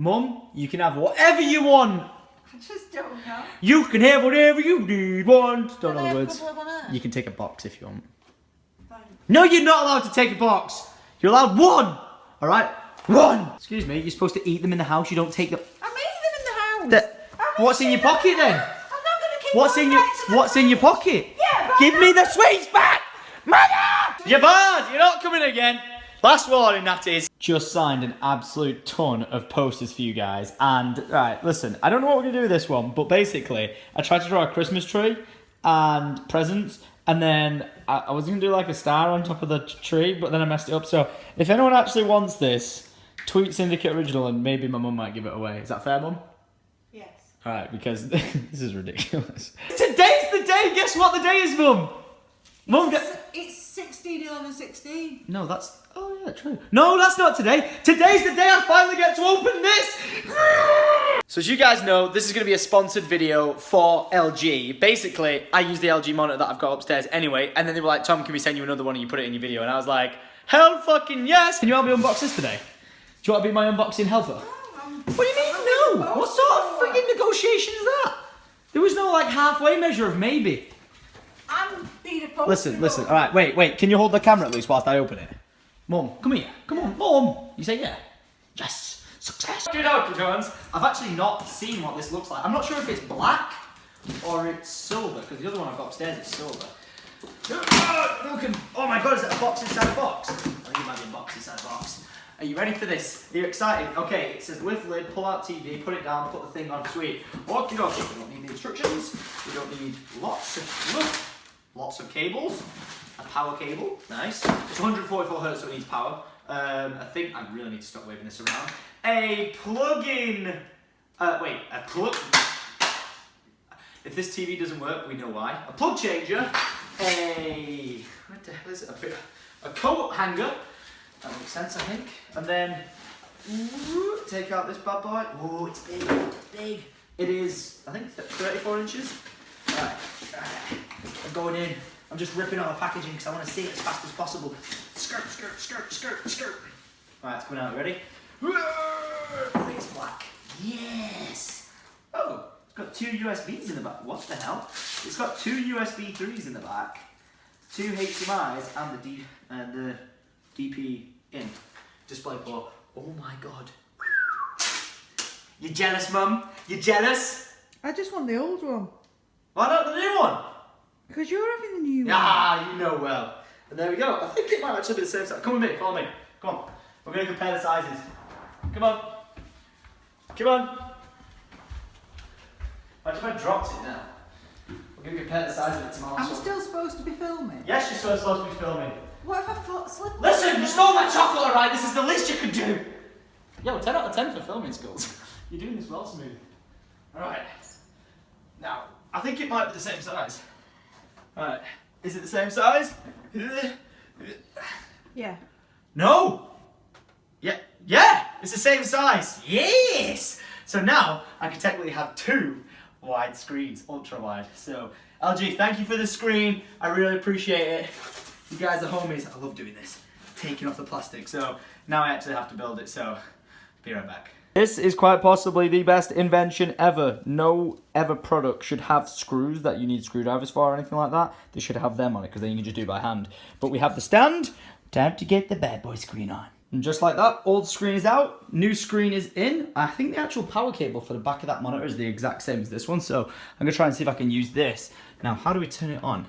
Mum, you can have whatever you want. I just don't know. You can have whatever you need, want. Don't know the words. Couple of You can take a box if you want. Fine. No, you're not allowed to take a box. You're allowed one. All right, one. Excuse me. You're supposed to eat them in the house. You don't take them. I'm eating them in the house. What's in your pocket then? I'm not gonna keep What's going in your back to the What's in your pocket? Yeah, but Give me the sweets back, mother. You're bad. You're not coming again. Last warning, that is. Just signed an absolute ton of posters for you guys. And, right, listen, I don't know what we're going to do with this one, but basically, I tried to draw a Christmas tree and presents, and then I was going to do like a star on top of the tree, but then I messed it up. So, if anyone actually wants this, tweet Syndicate Original and maybe my mum might give it away. Is that fair, Mum? Yes. Alright, because this is ridiculous. Today's the day! Guess what the day is, Mum? Mum, It's 16, 11, 16. No, that's... Oh, yeah, true. No, that's not today. Today's the day I finally get to open this! So as you guys know, this is going to be a sponsored video for LG. Basically, I use the LG monitor that I've got upstairs anyway, and then they were like, Tom, can we send you another one and you put it in your video? And I was like, hell fucking yes! Can you help me unbox this today? Do you want to be my unboxing helper? What do you mean, no? What sort of freaking negotiation is that? There was no, like, halfway measure of maybe. I'm being opposed. Listen, alright, wait, can you hold the camera at least whilst I open it? Mum, come here, come on, Mum! You say yeah? Yes! Success! Good okay, Jones. I've actually not seen what this looks like. I'm not sure if it's black or it's silver, because the other one I've got upstairs is silver. Oh my god, is it a box inside a box? I think it might be a box inside a box. Are you ready for this? Are you excited? Okay, it says lift lid, pull out TV, put it down, put the thing on, sweet. Okay, okay, we don't need the instructions. We don't need lots of cables. A power cable, nice. It's 144 hertz, so it needs power. I think I really need to stop waving this around. A plug-in. A plug. If this TV doesn't work, we know why. A plug changer. What the hell is it? A coat hanger. That makes sense, I think. And then take out this bad boy. Oh, it's big, big. It is, I think, 34 inches. Right. I'm going in. I'm just ripping out the packaging because I want to see it as fast as possible. Skirt, skirt, skirt, skirt, skirt. Right, it's coming out. Ready? I think it's black. Yes. Oh, it's got two USBs in the back. What the hell? It's got two USB 3s in the back, two HDMI's, and the DP in display port. Oh my god. You jealous, Mum? You jealous? I just want the old one. Why not the new one? Because you're having the new one. Ah, you know well. And there we go. I think it might actually be the same size. Come with me, follow me. Come on. We're going to compare the sizes. Come on. Come on. Imagine if I dropped it now. We're going to compare the size of it tomorrow. I'm still supposed to be filming. Yes, you're still supposed to be filming. What if I slip? Listen, you stole my chocolate, alright? This is the least you can do. Yo, 10 out of 10 for filming skills. You're doing this well, Smooth. Alright. Now, I think it might be the same size. Alright. Is it the same size? Yeah. No! Yeah! It's the same size! Yes! So now, I can technically have two wide screens, ultra wide. So, LG, thank you for the screen. I really appreciate it. You guys are homies. I love doing this. Taking off the plastic. So, now I actually have to build it, so, be right back. This is quite possibly the best invention ever. No ever product should have screws that you need screwdrivers for or anything like that. They should have them on it because then you can just do it by hand. But we have the stand. Time to get the bad boy screen on. And just like that, old screen is out, new screen is in. I think the actual power cable for the back of that monitor is the exact same as this one. So I'm gonna try and see if I can use this. Now, how do we turn it on?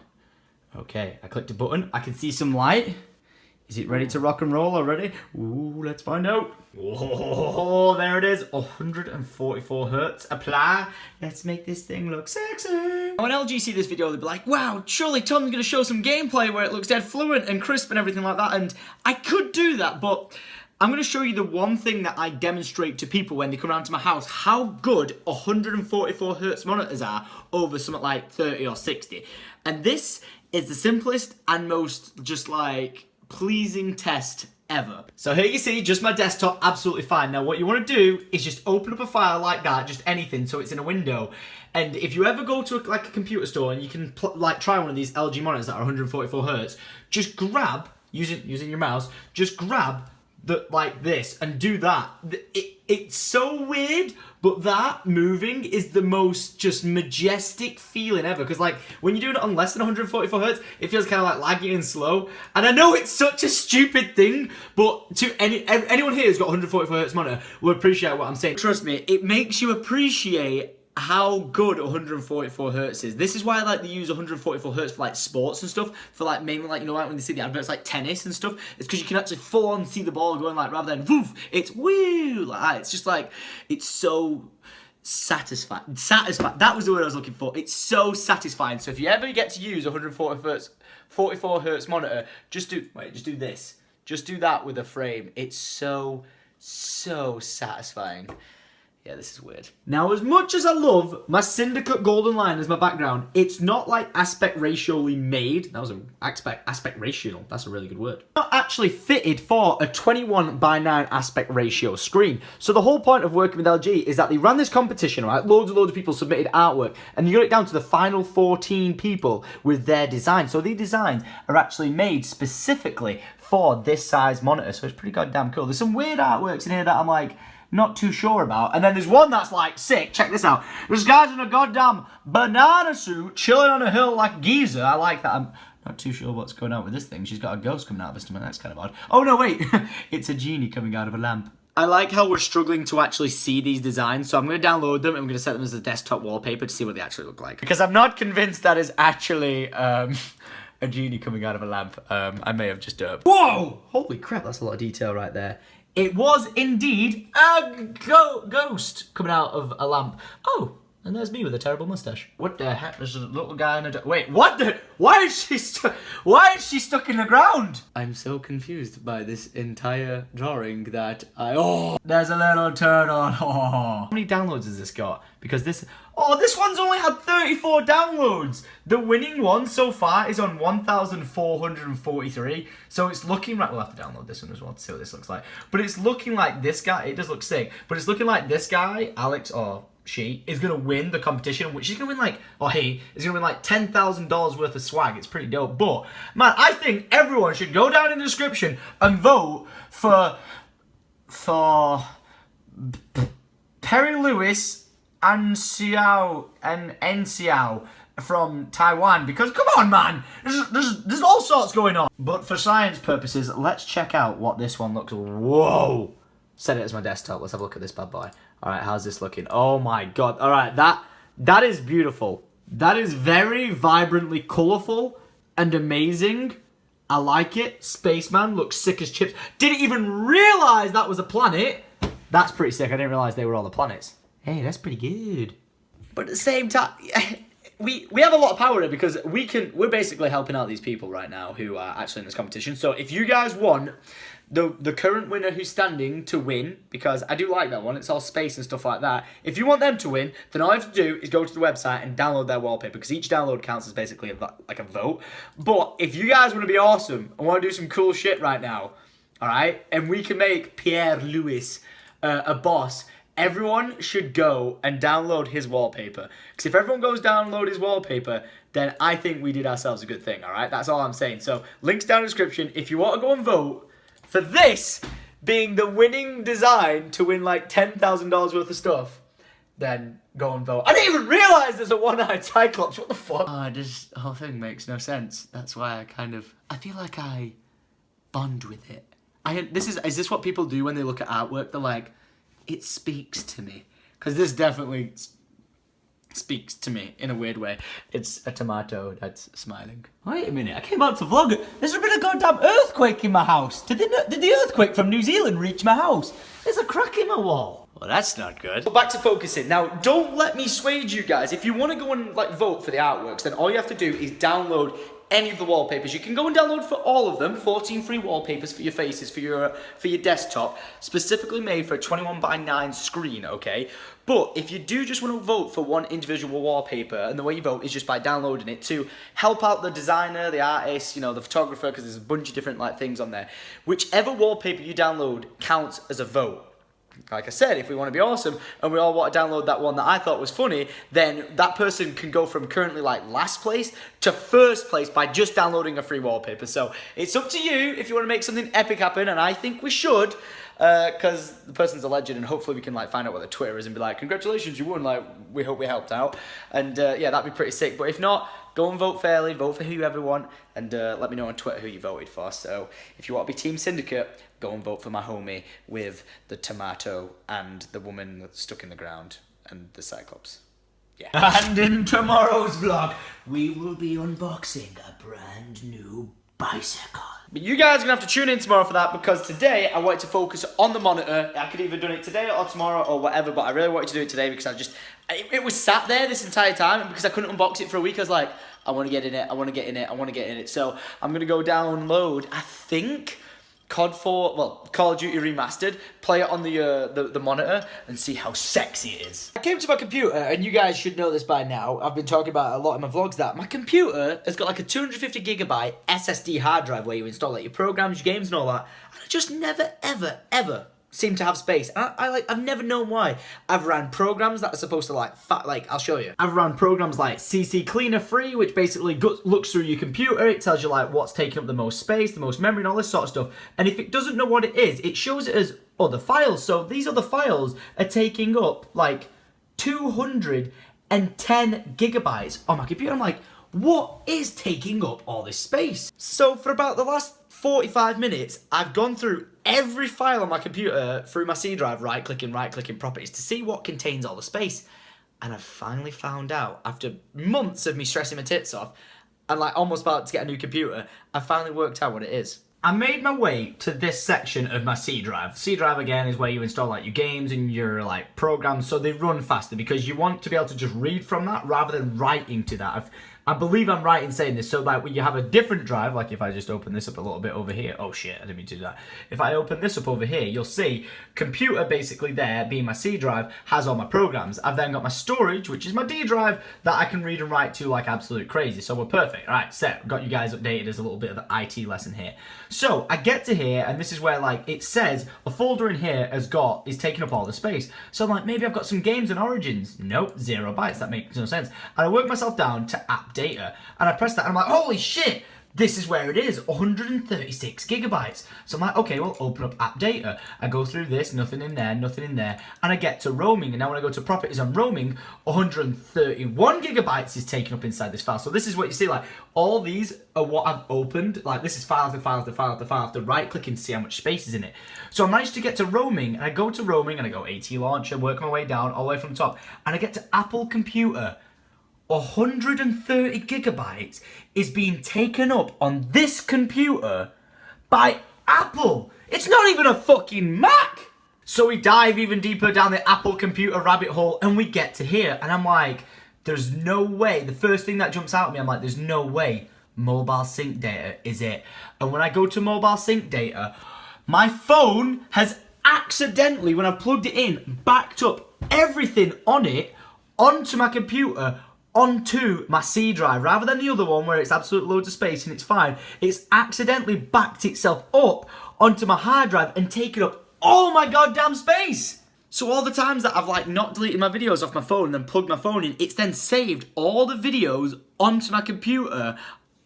Okay, I clicked a button. I can see some light. Is it ready to rock and roll already? Ooh, let's find out. Oh, there it is. 144 hertz. Apply. Let's make this thing look sexy. When LG see this video, they'll be like, wow, surely Tom's going to show some gameplay where it looks dead fluent and crisp and everything like that. And I could do that, but I'm going to show you the one thing that I demonstrate to people when they come around to my house, how good 144 hertz monitors are over something like 30 or 60. And this is the simplest and most just like pleasing test ever. So here you see just my desktop, absolutely fine. Now what you want to do is just open up a file like that, just anything, so it's in a window. And if you ever go to a computer store and you can try one of these LG monitors that are 144 hertz, just grab, using your mouse, just grab like this and do that. It's so weird, but that moving is the most just majestic feeling ever. Because like when you're doing it on less than 144 hertz, it feels kind of like laggy and slow. And I know it's such a stupid thing, but to anyone here who's got 144 hertz monitor will appreciate what I'm saying. Trust me, it makes you appreciate how good 144 hertz is. This is why I like to use 144 hertz for like sports and stuff, for like mainly like, you know, like when they see the adverts like tennis and stuff, it's because you can actually full on see the ball going like, rather than woof, it's woo, like that. It's just like, it's so satisfying. That was the word I was looking for. It's so satisfying. So if you ever get to use 144 hertz monitor, just do this. Just do that with a frame. It's so satisfying. Yeah, this is weird. Now, as much as I love my Syndicate golden line as my background, it's not like aspect ratioly made. That was an aspect ratio. That's a really good word. Not actually fitted for a 21:9 aspect ratio screen. So the whole point of working with LG is that they ran this competition, right? Loads of people submitted artwork, and you got it down to the final 14 people with their design. So these designs are actually made specifically for this size monitor. So it's pretty goddamn cool. There's some weird artworks in here that I'm like, not too sure about. And then there's one that's like sick. Check this out. This guy's in a goddamn banana suit chilling on a hill like a geezer. I like that. I'm not too sure what's going on with this thing. She's got a ghost coming out of her stomach. That's kind of odd. Oh no, wait. It's a genie coming out of a lamp. I like how we're struggling to actually see these designs, so I'm going to download them and I'm going to set them as a desktop wallpaper to see what they actually look like. Because I'm not convinced that is actually a genie coming out of a lamp. I may have just Whoa! Holy crap, that's a lot of detail right there. It was indeed a ghost coming out of a lamp. Oh, and there's me with a terrible mustache. What the heck? There's a little guy in a... Wait, what the... Why is she stuck in the ground? I'm so confused by this entire drawing that Oh, there's a little turtle. Oh. How many downloads has this got? Because this... Oh, this one's only had 34 downloads. The winning one so far is on 1,443. So it's looking like... We'll have to download this one as well to see what this looks like. But it's looking like this guy... It does look sick. But it's looking like this guy, Alex, or she, is going to win the competition. Which she's going to win like... Or he is going to win like $10,000 worth of swag. It's pretty dope. But, man, I think everyone should go down in the description and vote for Perry Lewis and Xiao from Taiwan, because come on, man, there's all sorts going on. But for science purposes, let's check out what this one looks. Whoa! Set it as my desktop. Let's have a look at this bad boy. All right, how's this looking? Oh my god! All right, that is beautiful. That is very vibrantly colourful and amazing. I like it. Spaceman looks sick as chips. Didn't even realize that was a planet. That's pretty sick. I didn't realize they were all the planets. Hey, that's pretty good. But at the same time, we have a lot of power here because we're basically helping out these people right now who are actually in this competition. So if you guys want the current winner who's standing to win, because I do like that one, it's all space and stuff like that. If you want them to win, then all you have to do is go to the website and download their wallpaper, because each download counts as basically like a vote. But if you guys want to be awesome and want to do some cool shit right now, all right, and we can make Pierre Louis a boss, everyone should go and download his wallpaper. Because if everyone goes download his wallpaper, then I think we did ourselves a good thing, all right? That's all I'm saying. So links down in the description. If you want to go and vote for this being the winning design to win like $10,000 worth of stuff, then go and vote. I didn't even realize there's a one-eyed Cyclops. What the fuck? This whole thing makes no sense. That's why I feel like I bond with it. Is this what people do when they look at artwork? They're like, it speaks to me. Because this definitely speaks to me in a weird way. It's a tomato that's smiling. Wait a minute, I came out to vlog. There's been a goddamn earthquake in my house. Did the earthquake from New Zealand reach my house? There's a crack in my wall. Well, that's not good. Back to focusing. Now, don't let me sway you guys. If you want to go and like vote for the artworks, then all you have to do is download any of the wallpapers. You can go and download for all of them, 14 free wallpapers for your faces, for your desktop, specifically made for a 21:9 screen, okay? But if you do just want to vote for one individual wallpaper, and the way you vote is just by downloading it to help out the designer, the artist, you know, the photographer, because there's a bunch of different like things on there. Whichever wallpaper you download counts as a vote. like I said, if we want to be awesome and we all want to download that one that I thought was funny, then that person can go from currently like last place to first place by just downloading a free wallpaper. So it's up to you if you want to make something epic happen, and I think we should, because the person's a legend, and hopefully we can like find out what their Twitter is and be like, congratulations, you won, like we hope we helped out. And yeah, that'd be pretty sick. But if not, go and vote fairly, vote for who you ever want, and let me know on Twitter who you voted for. So if you want to be Team Syndicate, go and vote for my homie with the tomato and the woman that's stuck in the ground and the Cyclops. Yeah. And in tomorrow's vlog, we will be unboxing a brand new bicycle. But you guys are going to have to tune in tomorrow for that, because today I wanted to focus on the monitor. I could either done it today or tomorrow or whatever, but I really wanted to do it today because it was sat there this entire time, and because I couldn't unbox it for a week, I was like, I want to get in it, I want to get in it, I want to get in it. So I'm going to go download, I think, Call of Duty Remastered, play it on the monitor, and see how sexy it is. I came to my computer, and you guys should know this by now, I've been talking about it a lot in my vlogs, that my computer has got like a 250GB SSD hard drive where you install like your programs, your games and all that, and I just never, ever, ever seem to have space. And I've never known why. I've ran programs that are supposed to I'll show you. I've run programs like CC Cleaner Free, which basically looks through your computer. It tells you like what's taking up the most space, the most memory, and all this sort of stuff. And if it doesn't know what it is, it shows it as other files. So these other files are taking up like 210 gigabytes on my computer. I'm like, what is taking up all this space? So for about the last 45 minutes, I've gone through every file on my computer through my C drive, right-clicking properties to see what contains all the space. And I've finally found out, after months of me stressing my tits off, and like almost about to get a new computer, I finally worked out what it is. I made my way to this section of my C drive. C drive, again, is where you install like your games and your like programs, so they run faster, because you want to be able to just read from that rather than writing to that. I believe I'm right in saying this. So like when you have a different drive, like if I just open this up a little bit over here, oh shit, I didn't mean to do that. If I open this up over here, you'll see computer basically there, being my C drive, has all my programs. I've then got my storage, which is my D drive, that I can read and write to like absolute crazy. So we're perfect. All right, set. Got you guys updated as a little bit of an IT lesson here. So I get to here, and this is where like it says a folder in here is taking up all the space. So I'm like, maybe I've got some games and Origins. Nope, 0 bytes. That makes no sense. And I work myself down to app data, and I press that, and I'm like, holy shit, this is where it is, 136 gigabytes. So I'm like, okay, well, open up app data. I go through this, nothing in there, and I get to roaming, and now when I go to properties on roaming, 131 gigabytes is taken up inside this file. So this is what you see, like, all these are what I've opened, like this is file after file after file after file after right-clicking to see how much space is in it. So I managed to get to roaming, and I go to roaming, and I go AT launcher, work my way down, all the way from the top, and I get to Apple Computer. 130 gigabytes is being taken up on this computer by Apple. It's not even a fucking Mac. So we dive even deeper down the Apple Computer rabbit hole, and we get to here, and I'm like, there's no way. The first thing that jumps out at me, I'm like, there's no way mobile sync data is it. And when I go to mobile sync data, my phone has accidentally, when I've plugged it in, backed up everything on it onto my computer, onto my C drive, rather than the other one where it's absolute loads of space and it's fine. It's accidentally backed itself up onto my hard drive and taken up all my goddamn space. So all the times that I've like not deleted my videos off my phone and then plugged my phone in, it's then saved all the videos onto my computer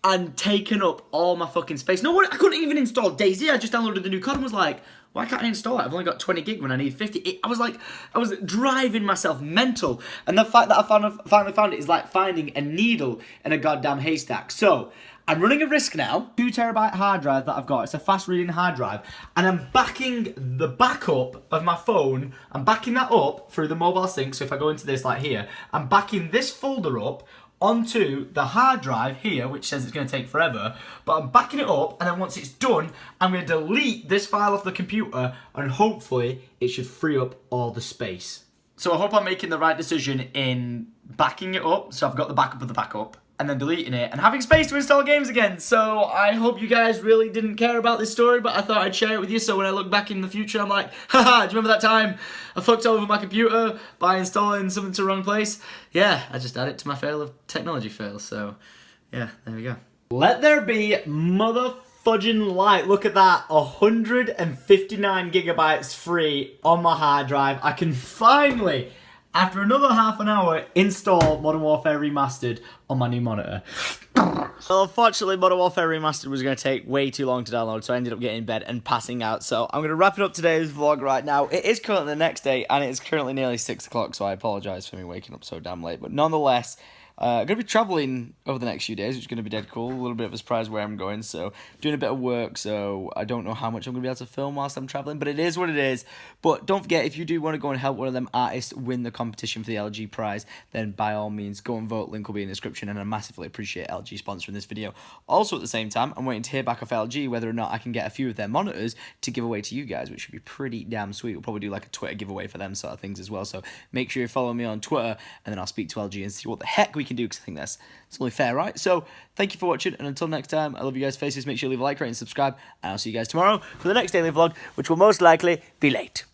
and taken up all my fucking space. No, I couldn't even install DayZ. I just downloaded the new code and was like, why can't I install it? I've only got 20 gig when I need 50. I was driving myself mental. And the fact that I finally found it is like finding a needle in a goddamn haystack. So I'm running a risk now. 2 terabyte hard drive that I've got. It's a fast reading hard drive. And I'm backing the backup of my phone. I'm backing that up through the mobile sync. So if I go into this like here, I'm backing this folder up onto the hard drive here, which says it's going to take forever, but I'm backing it up, and then once it's done, I'm going to delete this file off the computer, and hopefully it should free up all the space. So I hope I'm making the right decision in backing it up, so I've got the backup of the backup, and then deleting it, and having space to install games again. So I hope you guys really didn't care about this story, but I thought I'd share it with you, so when I look back in the future, I'm like, haha, do you remember that time I fucked over my computer by installing something to the wrong place? Yeah, I just add it to my fail of technology fails, so yeah, there we go. Let there be fudging light. Look at that. 159 gigabytes free on my hard drive. I can finally, after another half an hour, install Modern Warfare Remastered on my new monitor. Well, unfortunately, Modern Warfare Remastered was going to take way too long to download, so I ended up getting in bed and passing out. So I'm going to wrap it up today's vlog right now. It is currently the next day, and it is currently nearly 6 o'clock, so I apologise for me waking up so damn late. But nonetheless, going to be travelling over the next few days, which is going to be dead cool. A little bit of a surprise where I'm going, so doing a bit of work, so I don't know how much I'm going to be able to film whilst I'm travelling, but it is what it is. But don't forget, if you do want to go and help one of them artists win the competition for the LG prize, then by all means, go and vote. Link will be in the description, and I massively appreciate LG sponsoring this video. Also, at the same time, I'm waiting to hear back off LG whether or not I can get a few of their monitors to give away to you guys, which should be pretty damn sweet. We'll probably do like a Twitter giveaway for them sort of things as well, so make sure you follow me on Twitter, and then I'll speak to LG and see what the heck we can do, because I think it's only fair, right? So, thank you for watching, and until next time, I love you guys' faces. Make sure you leave a like, rate, and subscribe, and I'll see you guys tomorrow for the next daily vlog, which will most likely be late.